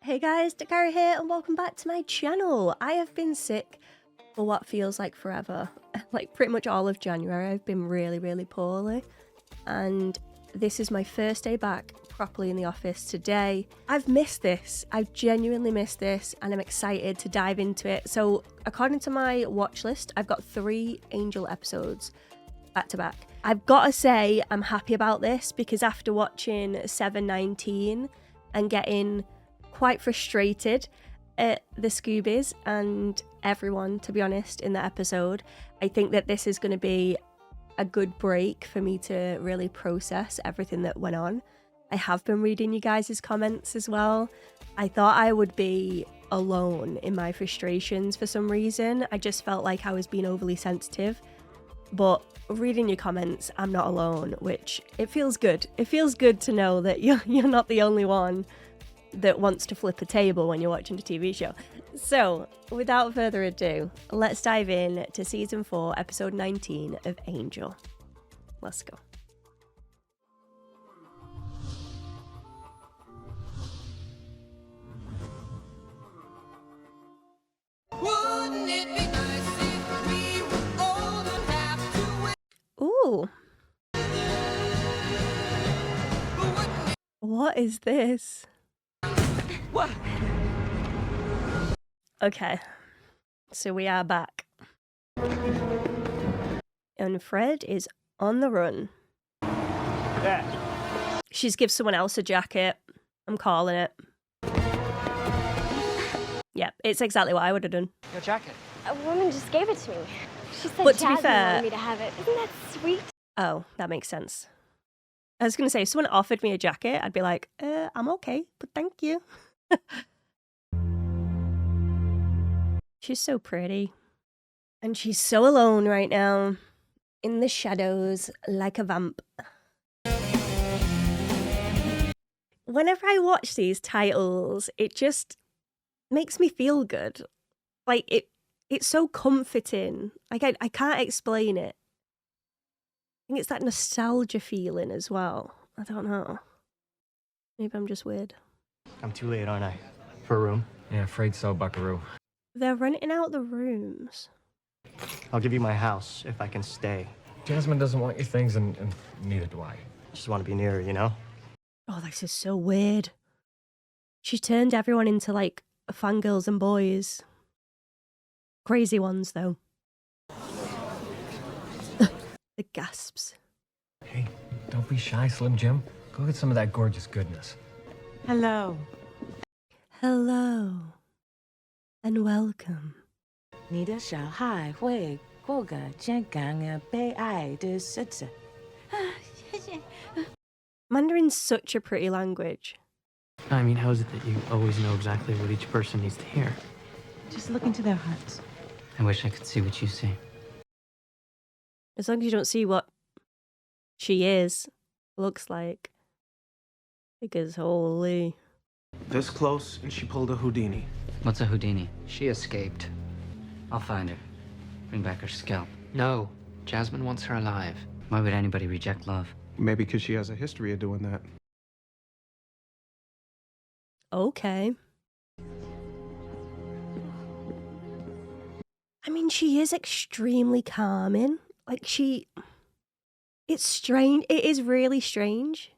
Hey guys, Dakara here and welcome back to my channel. I have been sick for what feels like forever. Like pretty much all of January I've been really poorly, and this is my first day back properly in the office today. I've missed this. I've genuinely missed this and I'm excited to dive into it. So according to my watch list, I've got 3 Angel episodes back to back. I've got to say I'm happy about this because after watching 719 and getting quite frustrated at the Scoobies and everyone, to be honest, in the episode, I think that this is going to be a good break for me to really process everything that went on. I have been reading you guys' comments as well. I thought I would be alone in my frustrations for some reason. I just felt like I was being overly sensitive, but reading your comments, I'm not alone, which it feels good. It feels good to know that you're not the only one that wants to flip a table when you're watching a TV show. So, without further ado, let's dive in to Season 4, Episode 19 of Angel. Let's go. Wouldn't it be nice if we were old and have to Ooh. What is this? What? Okay, so we are back. And Fred is on the run. Yeah. She's give someone else a jacket. I'm calling it. Yeah, it's exactly what I would have done. Your jacket. A woman just gave it to me. She said But to be Jasmine fair- wanted me to have it. Isn't that sweet? Oh, that makes sense. I was going to say, if someone offered me a jacket, I'd be like, I'm okay, but thank you. She's so pretty. And she's so alone right now, in the shadows, like a vamp. Whenever I watch these titles, it just makes me feel good. Like, it's so comforting. Like, I can't explain it. I think it's that nostalgia feeling as well. I don't know. Maybe I'm just weird. I'm too late, aren't I? For a room? Yeah, afraid so, buckaroo. They're renting out the rooms. I'll give you my house if I can stay. Jasmine doesn't want your things, and neither do I. Just want to be near her, you know? Oh, this is so weird. She turned everyone into, like, fangirls and boys. Crazy ones, though. The gasps. Hey, don't be shy, Slim Jim. Go get some of that gorgeous goodness. Hello. Hello. And welcome. 你的小孩会过个健康而被爱的日子。 Mandarin's such a pretty language. I mean, how is it that you always know exactly what each person needs to hear? Just look into their hearts. I wish I could see what you see. As long as you don't see what she is, looks like. Because holy. This close, and she pulled a Houdini. What's a Houdini? She escaped. I'll find her. Bring back her scalp. No. Jasmine wants her alive. Why would anybody reject love? Maybe because she has a history of doing that. Okay. I mean, she is extremely calming. Like, it's strange. It is really strange.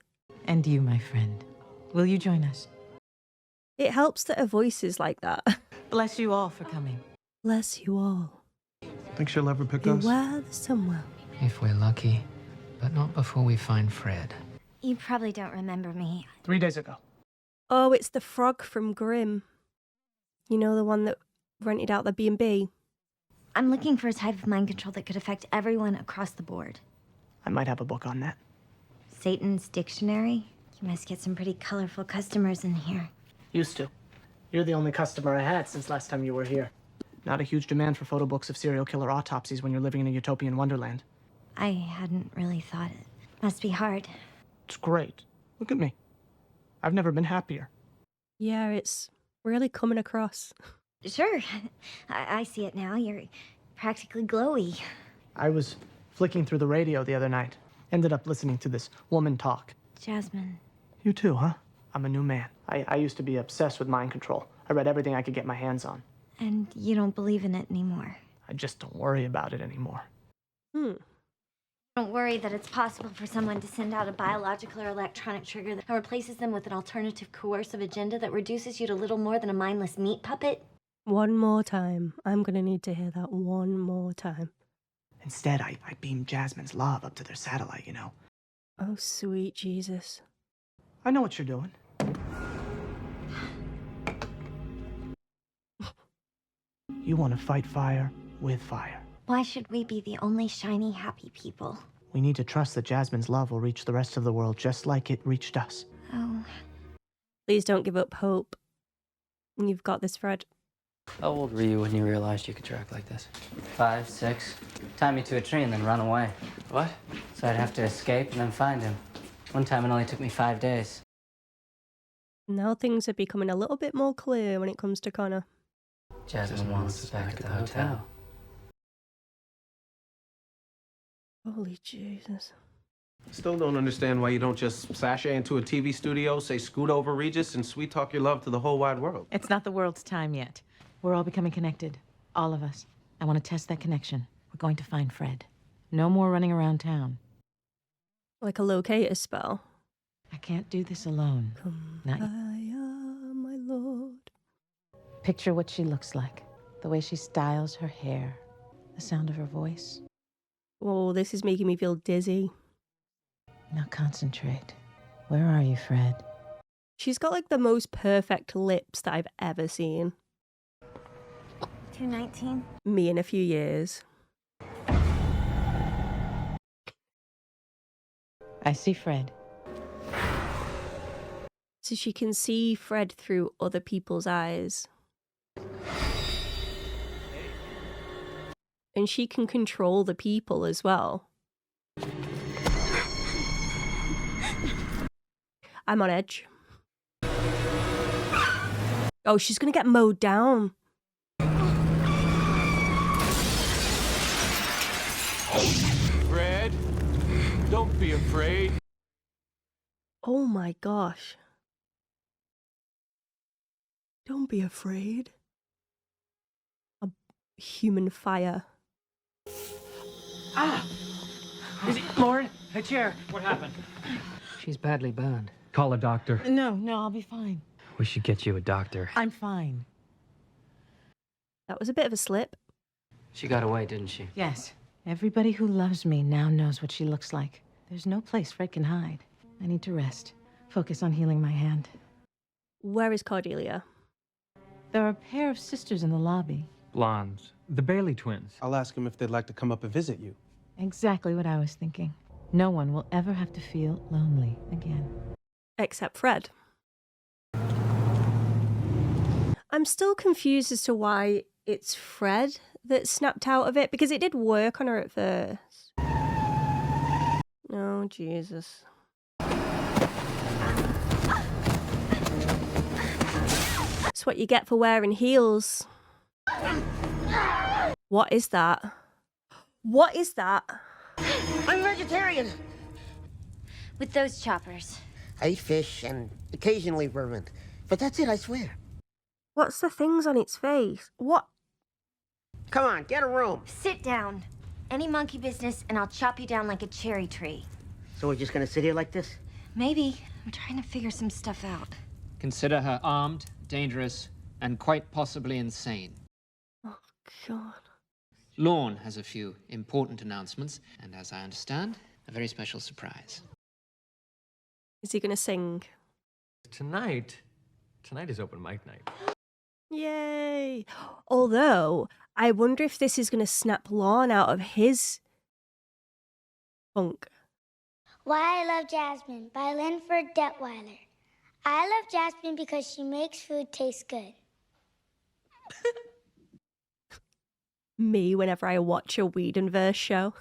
And you, my friend. Will you join us? It helps that her voice is like that. Bless you all for coming. Bless you all. Think she'll ever pick us? Beware the someone. If we're lucky. But not before we find Fred. You probably don't remember me. 3 days ago. Oh, it's the frog from Grimm. You know, the one that rented out the B&B? I'm looking for a type of mind control that could affect everyone across the board. I might have a book on that. Satan's Dictionary? You must get some pretty colorful customers in here. Used to. You're the only customer I had since last time you were here. Not a huge demand for photo books of serial killer autopsies when you're living in a utopian wonderland. I hadn't really thought it. Must be hard. It's great. Look at me. I've never been happier. Yeah, it's really coming across. Sure. I see it now. You're practically glowy. I was flicking through the radio the other night. Ended up listening to this woman talk. Jasmine. You too, huh? I'm a new man. I used to be obsessed with mind control. I read everything I could get my hands on. And you don't believe in it anymore. I just don't worry about it anymore. Don't worry that it's possible for someone to send out a biological or electronic trigger that replaces them with an alternative coercive agenda that reduces you to little more than a mindless meat puppet? One more time. I'm gonna need to hear that one more time. Instead, I beamed Jasmine's love up to their satellite, you know. Oh, sweet Jesus. I know what you're doing. You want to fight fire with fire. Why should we be the only shiny, happy people? We need to trust that Jasmine's love will reach the rest of the world just like it reached us. Oh, Please don't give up hope. You've got this, Fred. How old were you when you realized you could track like this? 5, 6. Tie me to a tree and then run away. What? So I'd have to escape and then find him. One time it only took me 5 days. Now things are becoming a little bit more clear when it comes to Connor. Jasmine wants us back at the hotel. Holy Jesus. Still don't understand why you don't just sashay into a TV studio, say scoot over Regis, and sweet talk your love to the whole wide world. It's not the world's time yet. We're all becoming connected. All of us. I want to test that connection. We're going to find Fred. No more running around town. Like a locator spell. I can't do this alone. Not yet. My lord. Picture what she looks like. The way she styles her hair. The sound of her voice. Oh, this is making me feel dizzy. Now concentrate. Where are you, Fred? She's got like the most perfect lips that I've ever seen. 219? Me in a few years. I see Fred. So she can see Fred through other people's eyes. And she can control the people as well. I'm on edge. Oh, she's gonna get mowed down. Fred, don't be afraid. Oh my gosh. Don't be afraid. A human fire. Ah! Is it Lauren? Hey, chair. What happened? She's badly burned. Call a doctor. No, I'll be fine. We should get you a doctor. I'm fine. That was a bit of a slip. She got away, didn't she? Yes. Everybody who loves me now knows what she looks like. There's no place Fred can hide. I need to rest. Focus on healing my hand. Where is Cordelia? There are a pair of sisters in the lobby. Blondes. The Bailey twins. I'll ask them if they'd like to come up and visit you. Exactly what I was thinking. No one will ever have to feel lonely again. Except Fred. I'm still confused as to why it's Fred that snapped out of it, because it did work on her at first. Oh, Jesus. That's what you get for wearing heels. What is that? What is that? I'm vegetarian. With those choppers. I eat fish and occasionally vermin. But that's it, I swear. What's the things on its face? What? Come on, get a room. Sit down. Any monkey business, and I'll chop you down like a cherry tree. So we're just gonna sit here like this? Maybe. I'm trying to figure some stuff out. Consider her armed, dangerous, and quite possibly insane. Oh, God. Lorne has a few important announcements, and as I understand, a very special surprise. Is he going to sing? Tonight is open mic night. Yay! Although, I wonder if this is going to snap Lorne out of his funk. Why I Love Jasmine by Linford Detweiler. I love Jasmine because she makes food taste good. Me whenever I watch a Whedonverse show.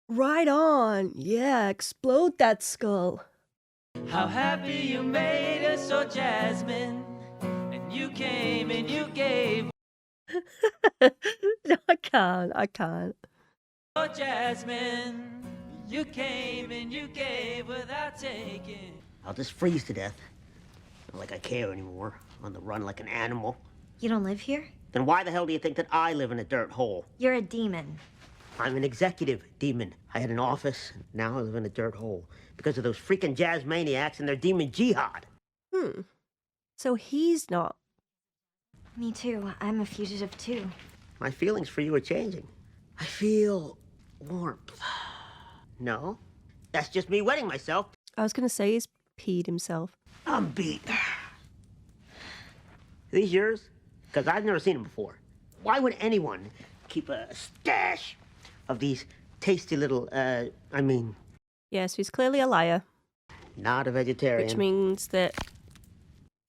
Right on! Yeah, explode that skull. How happy you made us, oh Jasmine. And you came and you gave. No, I can't. Oh, Jasmine, you came and you gave without taking. I'll just freeze to death. Not like I care anymore. On the run like an animal. You don't live here? Then why the hell do you think that I live in a dirt hole? You're a demon. I'm an executive demon. I had an office, now I live in a dirt hole. Because of those freaking jazz maniacs and their demon jihad. So he's not. Me too. I'm a fugitive too. My feelings for you are changing. I feel warmth. No? That's just me wetting myself. I was going to say he's peed himself. I'm beat. These yours? Because I've never seen them before. Why would anyone keep a stash of these tasty little, Yeah, so he's clearly a liar. Not a vegetarian. Which means that...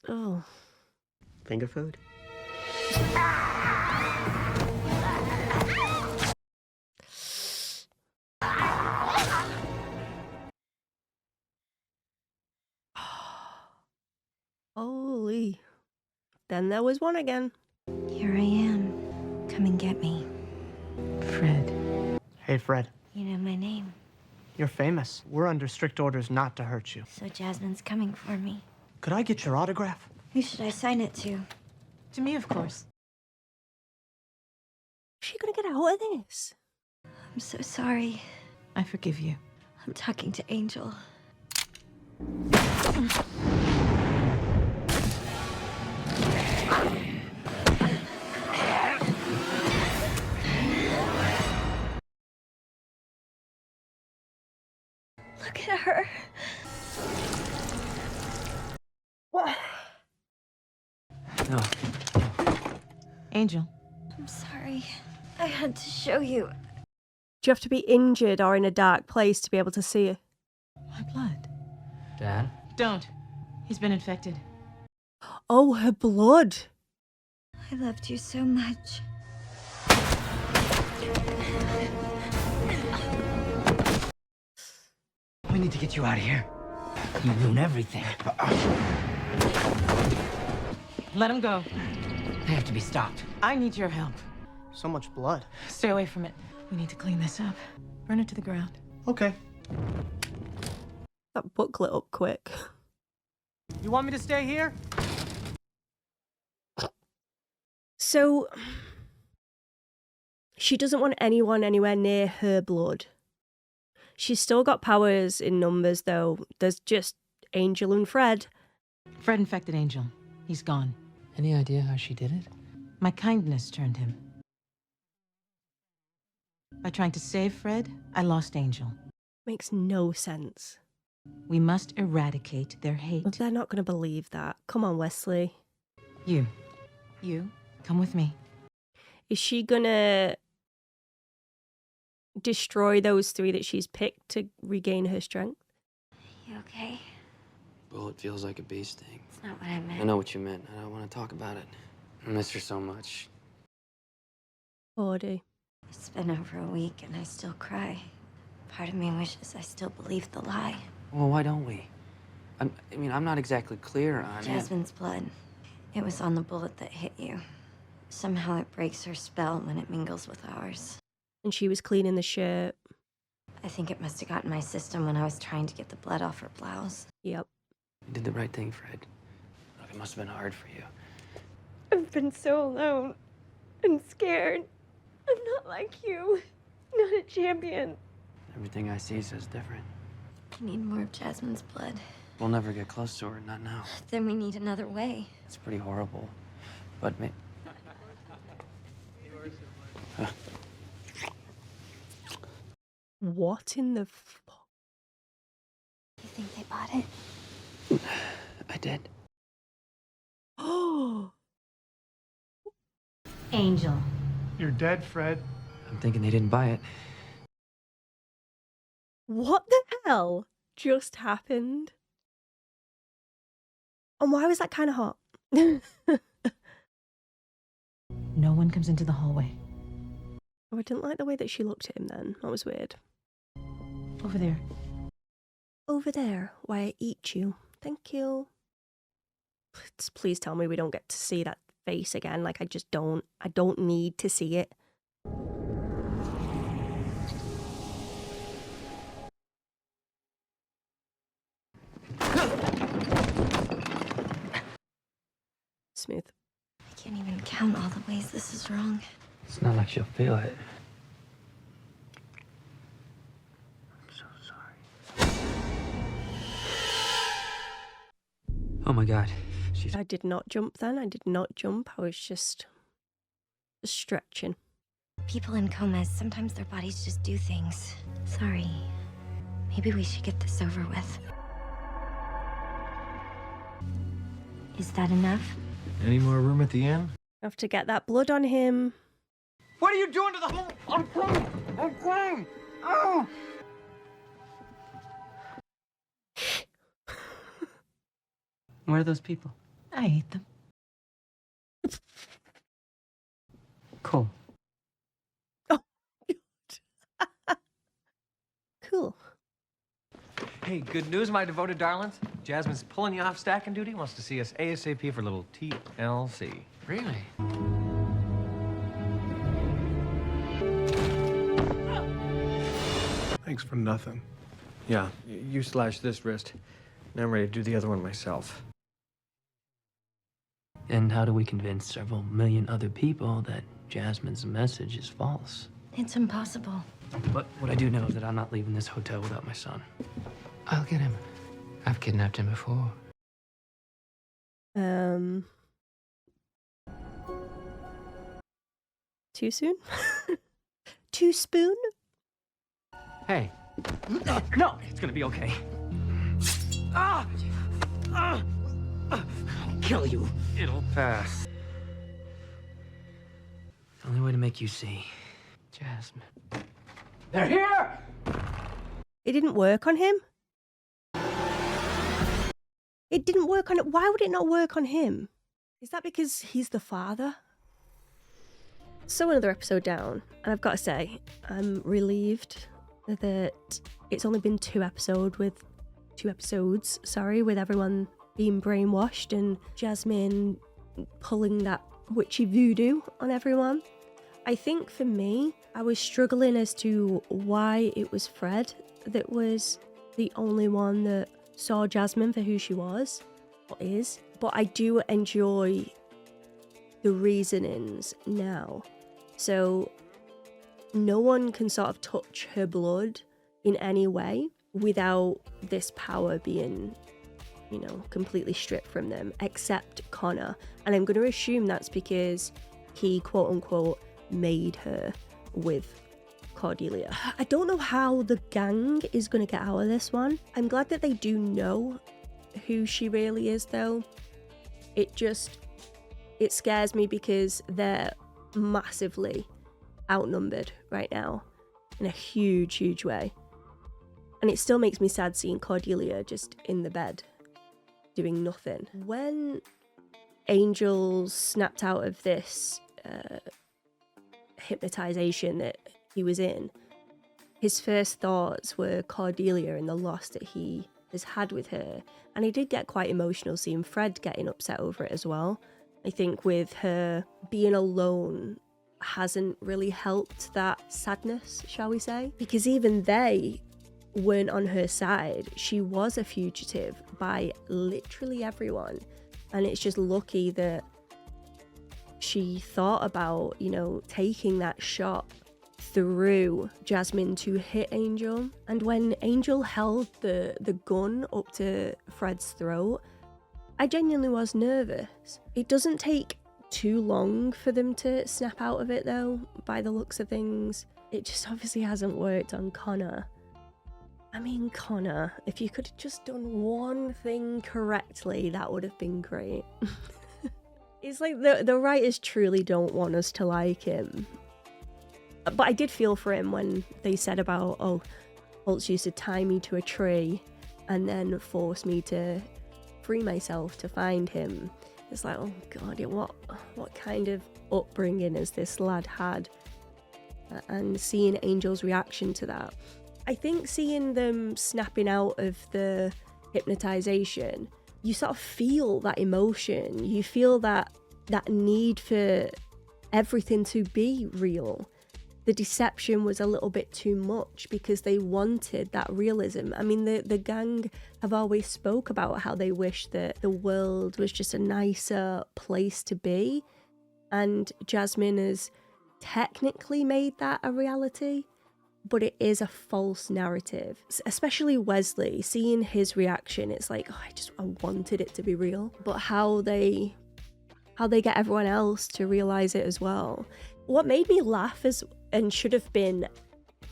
Oh. Finger food? Holy. Then there was one again. Here I am. Come and get me. Fred. Hey, Fred. You know my name. You're famous. We're under strict orders not to hurt you. So Jasmine's coming for me. Could I get your autograph? Who should I sign it to? To me, of course. Is she going to get out of this? I'm so sorry. I forgive you. I'm talking to Angel. Look at her. What? No. Angel. I'm sorry. I had to show you. Do you have to be injured or in a dark place to be able to see her? My blood. Dad? Don't. He's been infected. Oh, her blood. I loved you so much. We need to get you out of here. You ruin everything. Let him go. They have to be stopped. I need your help. So much blood. Stay away from it. We need to clean this up. Burn it to the ground. Okay. That book lit up quick. You want me to stay here? So, she doesn't want anyone anywhere near her blood. She's still got powers in numbers, though. There's just Angel and Fred. Fred infected Angel. He's gone. Any idea how she did it? My kindness turned him. By trying to save Fred, I lost Angel. Makes no sense. We must eradicate their hate. But they're not going to believe that. Come on, Wesley. You, come with me. Is she gonna destroy those three that she's picked to regain her strength? You okay? Bullet feels like a bee sting. It's not what I meant. I know what you meant. I don't want to talk about it. I miss her so much. Body. It's been over a week and I still cry. Part of me wishes I still believed the lie. Well, why don't we? I mean, I'm not exactly clear on it. Jasmine's blood. It was on the bullet that hit you. Somehow it breaks her spell when it mingles with ours. And she was cleaning the shirt. I think it must have gotten my system when I was trying to get the blood off her blouse. Yep. You did the right thing, Fred. Look, it must have been hard for you. I've been so alone and scared. I'm not like you. Not a champion. Everything I see says different. I need more of Jasmine's blood. We'll never get close to her, not now. Then we need another way. It's pretty horrible. But What in the fuck? You think they bought it? I did. Oh! Angel. You're dead, Fred. I'm thinking they didn't buy it. What the hell just happened? And why was that kind of hot? No one comes into the hallway. Oh, I didn't like the way that she looked at him then. That was weird. Over there. Over there, why I eat you. Thank you. Please tell me we don't get to see that face again. Like, I don't need to see it. smooth. I can't even count all the ways this is wrong. It's not like she'll feel it. I'm so sorry. Oh my God. I did not jump then. I did not jump. I was just stretching. People in comas, sometimes their bodies just do things. Sorry. Maybe we should get this over with. Is that enough? Any more room at the inn? Have to get that blood on him. What are you doing to the home? I'm crying! I'm crying! Oh! Where are those people? I ate them. Cool. Cool. Hey, good news, my devoted darlings. Jasmine's pulling you off stacking duty. Wants to see us ASAP for a little TLC. Really? Thanks for nothing. Yeah, you slashed this wrist. Now I'm ready to do the other one myself. And how do we convince several million other people that Jasmine's message is false? It's impossible. But what I do know is that I'm not leaving this hotel without my son. I'll get him. I've kidnapped him before. Too soon? Too spoon? Hey. No, it's gonna be okay. I'll kill you. It'll pass. The only way to make you see. Jasmine. They're here! It didn't work on him? It didn't work on it. Why would it not work on him? Is that because he's the father? So another episode down, and I've got to say, I'm relieved that it's only been two episodes with everyone being brainwashed and Jasmine pulling that witchy voodoo on everyone. I think for me, I was struggling as to why it was Fred that was the only one that saw Jasmine for who she was, or is. But I do enjoy the reasonings now. So no one can sort of touch her blood in any way without this power being, you know, completely stripped from them, except Connor. And I'm going to assume that's because he, quote unquote, made her with Cordelia. I don't know how the gang is going to get out of this one. I'm glad that they do know who she really is, though. It scares me because they're massively outnumbered right now in a huge, huge way. And it still makes me sad seeing Cordelia just in the bed doing nothing. When Angel snapped out of this hypnotization that he was in, his first thoughts were Cordelia and the loss that he has had with her. And he did get quite emotional seeing Fred getting upset over it as well. I think with her being alone hasn't really helped that sadness, shall we say? Because even they weren't on her side. She was a fugitive by literally everyone. And it's just lucky that she thought about, you know, taking that shot through Jasmine to hit Angel. And when Angel held the gun up to Fred's throat, I genuinely was nervous. It doesn't take too long for them to snap out of it though, by the looks of things. It just obviously hasn't worked on Connor. I mean, Connor, if you could have just done one thing correctly, that would have been great. It's like the writers truly don't want us to like him. But I did feel for him when they said about, oh, Holtz used to tie me to a tree and then force me to free myself to find him. It's like, oh god, what kind of upbringing has this lad had? And seeing Angel's reaction to that. I think seeing them snapping out of the hypnotization, you sort of feel that emotion. You feel that need for everything to be real. the deception was a little bit too much because they wanted that realism. I mean, the gang have always spoke about how they wish that the world was just a nicer place to be, and Jasmine has technically made that a reality, but it is a false narrative. Especially Wesley, seeing his reaction, it's like, oh, I wanted it to be real. But how they get everyone else to realize it as well. What made me laugh and should have been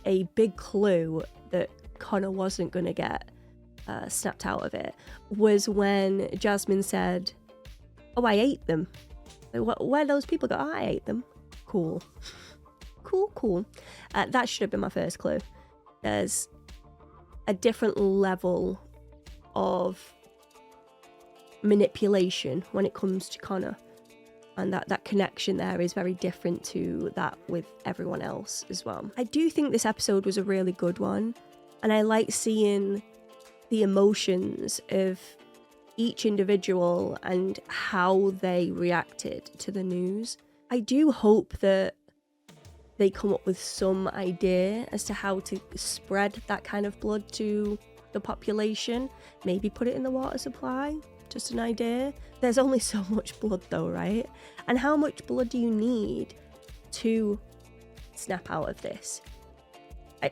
a big clue that Connor wasn't going to get snapped out of it, was when Jasmine said, oh, I ate them. Like, where those people go, oh, I ate them. Cool. Cool. That should have been my first clue. There's a different level of manipulation when it comes to Connor. And that connection there is very different to that with everyone else as well. I do think this episode was a really good one. And I like seeing the emotions of each individual and how they reacted to the news. I do hope that they come up with some idea as to how to spread that kind of blood to the population. Maybe put it in the water supply. Just an idea. There's only so much blood though, right? And how much blood do you need to snap out of this?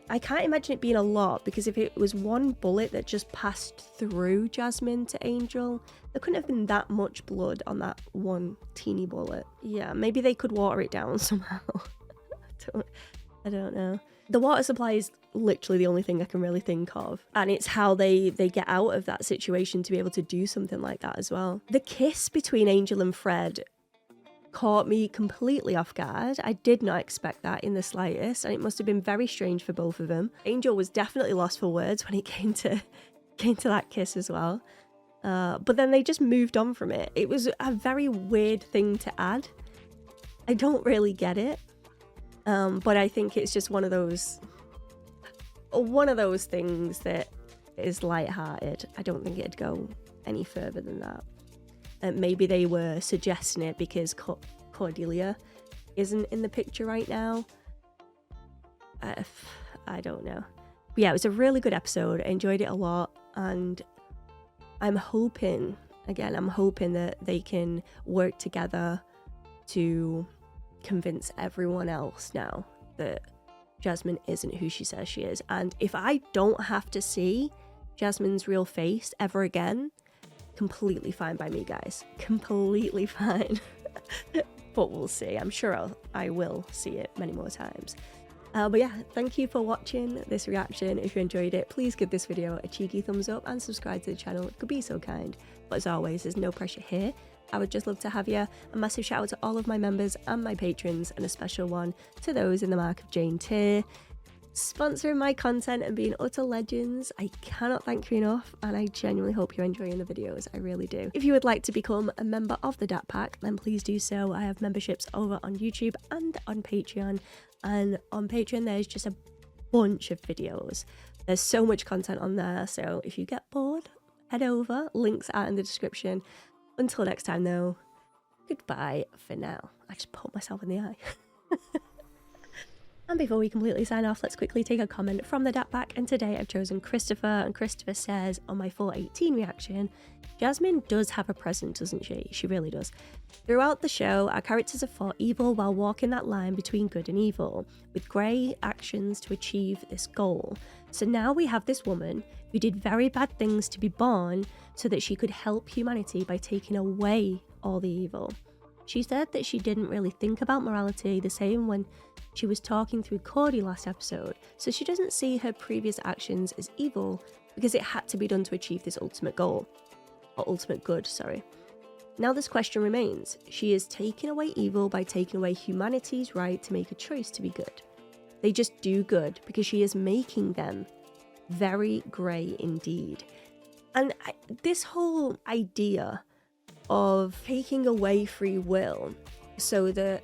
I can't imagine it being a lot, because if it was one bullet that just passed through Jasmine to Angel, there couldn't have been that much blood on that one teeny bullet. Yeah, maybe they could water it down somehow. I don't know. The water supply is literally the only thing I can really think of. And it's how they get out of that situation to be able to do something like that as well. The kiss between Angel and Fred caught me completely off guard. I did not expect that in the slightest, and it must have been very strange for both of them. Angel was definitely lost for words when it came to that kiss as well. But then they just moved on from it. It was a very weird thing to add. I don't really get it. But I think it's just one of those things that is lighthearted. I don't think it'd go any further than that. Maybe they were suggesting it because Cordelia isn't in the picture right now. I don't know. But yeah, it was a really good episode. I enjoyed it a lot, and I'm hoping that they can work together to convince everyone else now that Jasmine isn't who she says she is. And if I don't have to see Jasmine's real face ever again, completely fine by me, guys. Completely fine. But we'll see. I'm sure I will see it many more times. But yeah, thank you for watching this reaction. If you enjoyed it, please give this video a cheeky thumbs up and subscribe to the channel. It could be so kind. But as always, there's no pressure here. I would just love to have you. A massive shout out to all of my members and my patrons, and a special one to those in the Mark of Jane tier, sponsoring my content and being utter legends. I cannot thank you enough, and I genuinely hope you're enjoying the videos. I really do. If you would like to become a member of the Dat Pack, then please do so. I have memberships over on YouTube and on Patreon, and on Patreon there's just a bunch of videos. There's so much content on there, so if you get bored, head over. Links are in the description. Until next time though, goodbye for now. I just poked myself in the eye. And before we completely sign off, let's quickly take a comment from the Dat Pack, and today I've chosen Christopher, and Christopher says on my 418 reaction, Jasmine does have a present, doesn't she? She really does. Throughout the show, our characters have fought evil while walking that line between good and evil, with grey actions to achieve this goal. So now we have this woman who did very bad things to be born so that she could help humanity by taking away all the evil. She said that she didn't really think about morality the same when she was talking through Cordy last episode, so she doesn't see her previous actions as evil because it had to be done to achieve this ultimate goal. Or ultimate good, sorry. Now this question remains. She is taking away evil by taking away humanity's right to make a choice to be good. They just do good because she is making them very grey indeed. And this whole idea of taking away free will so that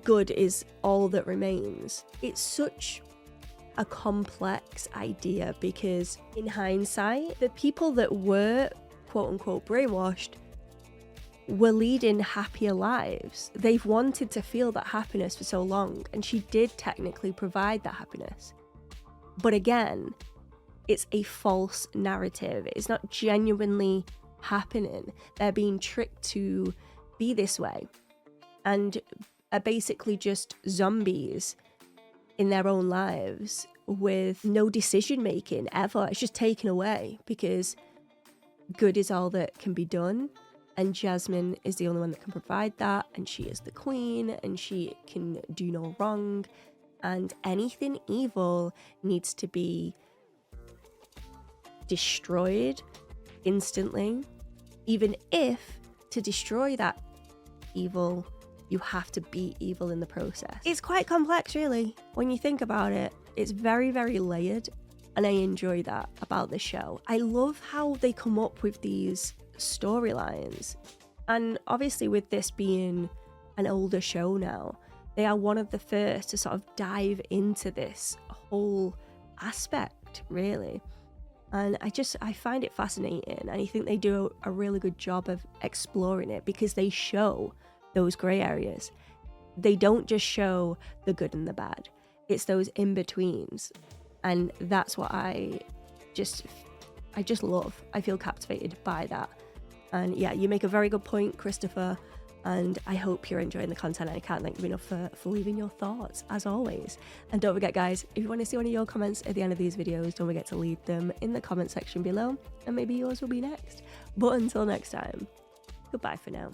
good is all that remains, it's such a complex idea, because in hindsight, the people that were quote-unquote brainwashed were leading happier lives. They've wanted to feel that happiness for so long, and she did technically provide that happiness. But again, it's a false narrative. It's not genuinely happening. They're being tricked to be this way and are basically just zombies in their own lives with no decision making ever. It's just taken away because good is all that can be done, and Jasmine is the only one that can provide that, and she is the queen and she can do no wrong, and anything evil needs to be destroyed instantly, even if to destroy that evil you have to be evil in the process. It's quite complex, really, when you think about it. It's very, very layered, and I enjoy that about the show. I love how they come up with these storylines, and obviously with this being an older show now, they are one of the first to sort of dive into this whole aspect, really. And I find it fascinating, and I think they do a really good job of exploring it because they show those grey areas. They don't just show the good and the bad. It's those in-betweens, and that's what I just love. I feel captivated by that. And yeah, you make a very good point, Christopher, and I hope you're enjoying the content. I can't thank you enough for leaving your thoughts, as always. And don't forget, guys, if you want to see one of your comments at the end of these videos, don't forget to leave them in the comment section below, and maybe yours will be next. But until next time, goodbye for now.